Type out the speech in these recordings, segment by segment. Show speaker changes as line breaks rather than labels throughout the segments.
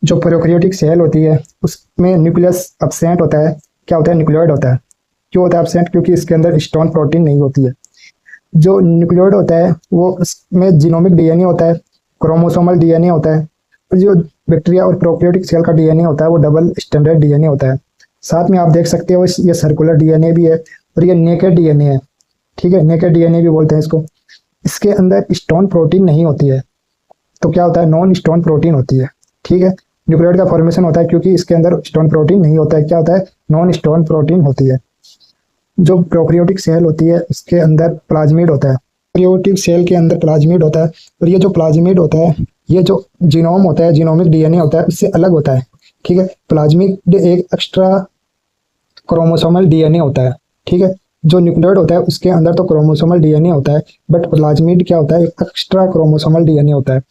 जो prokaryotic cell होती है उसमें न्यूक्लियस एब्सेंट होता है। क्या होता है? न्यूक्लियोइड होता है। क्यों होता है एब्सेंट? क्योंकि इसके अंदर स्टोन प्रोटीन नहीं होती है। जो न्यूक्लियोइड होता है वो उसमें जीनोमिक डीएनए होता है, क्रोमोसोमल डीएनए होता है। और जो बैक्टीरिया और प्रोकैरियोटिक सेल का डीएनए होता है वो डबल स्टैंडर्ड डीएनए होता है। साथ में आप देख सकते हो ये सर्कुलर डीएनए भी है और ये नेकेड डीएनए है। ठीक है, नेकेड डीएनए भी बोलते हैं इसको। इसके अंदर स्टोन प्रोटीन नहीं होती है, तो क्या होता है? नॉन स्टोन प्रोटीन होती है। ठीक है, न्यूक्लियोइड का फॉर्मेशन होता है क्योंकि इसके अंदर स्टोन प्रोटीन नहीं होता है। क्या होता है? नॉन स्टोन प्रोटीन होती है। जो प्रोकैरियोटिक सेल होती है उसके अंदर प्लाज्मिड होता है। प्रोकैरियोटिक सेल के अंदर प्लाज्मिड होता है और ये जो प्लाज्मिड होता है ये जो जीनोम होता है, जीनोमिक डीएनए होता है, उससे अलग होता है। ठीक है, प्लाज्मिड एक एक्स्ट्रा क्रोमोसोमल डीएनए होता है। ठीक है, जो न्यूक्लियोइड होता है उसके अंदर तो क्रोमोसोमल डीएनए होता है, बट प्लाज्मिड क्या होता है? एक एक्स्ट्रा क्रोमोसोमल डीएनए होता है।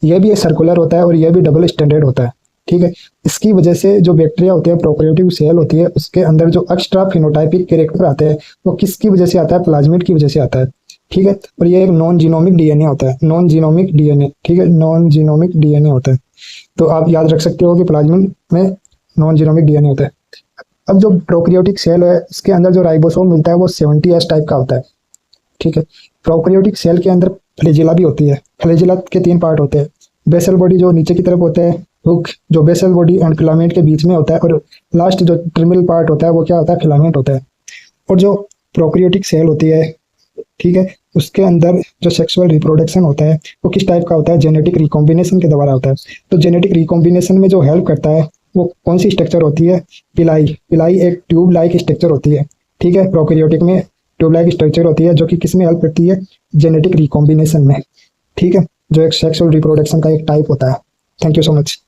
यह भी सर्कुलर होता है और यह भी डबल स्टैंडर्ड होता है। ठीक है, इसकी वजह से जो बैक्टीरिया होते हैं, प्रोकैरियोटिक सेल होती है, उसके अंदर जो एक्स्ट्रा फिनोटाइपिक कैरेक्टर आते हैं वो किसकी वजह से आता है? प्लाज्मिड की वजह से आता है। ठीक है, और ये एक नॉन जीनोमिक डीएनए होता है, नॉन जीनोमिक डीएनए। ठीक है, नॉन जीनोमिक डीएनए होता है। तो आप याद रख सकते हो कि प्लाज्मिड में नॉन जीनोमिक डीएनए होता है। अब जो प्रोकैरियोटिक सेल है उसके अंदर जो राइबोसोम मिलता है वो 70S टाइप का होता है। ठीक है, प्रोकैरियोटिक सेल के अंदर फ्लैजिला भी होती है। फ्लैजिला के 3 पार्ट होते हैं। बेसल बॉडी जो नीचे की तरफ होता है, हुक जो बेसल बॉडी एंड फिलामेंट के बीच में होता है, और लास्ट जो टर्मिनल पार्ट होता है वो क्या होता है? फिलामेंट होता है। और जो प्रोकैरियोटिक सेल होती है, ठीक है, उसके अंदर जो सेक्सुअल रिप्रोडक्शन होता है वो किस टाइप का होता है? जेनेटिक रिकॉम्बिनेशन के द्वारा होता है। तो जेनेटिक रिकॉम्बिनेशन में जो हेल्प करता है वो कौन सी स्ट्रक्चर होती है? पिलाई। पिलाई एक ट्यूब लाइक स्ट्रक्चर होती है। ठीक है, प्रोकैरियोटिक में ट्यूब लाइक स्ट्रक्चर होती है जो कि किस में हेल्प करती है? जेनेटिक रिकॉम्बिनेशन में। ठीक है, जो एक सेक्सुअल रिप्रोडक्शन का एक टाइप होता है। Thank you so much.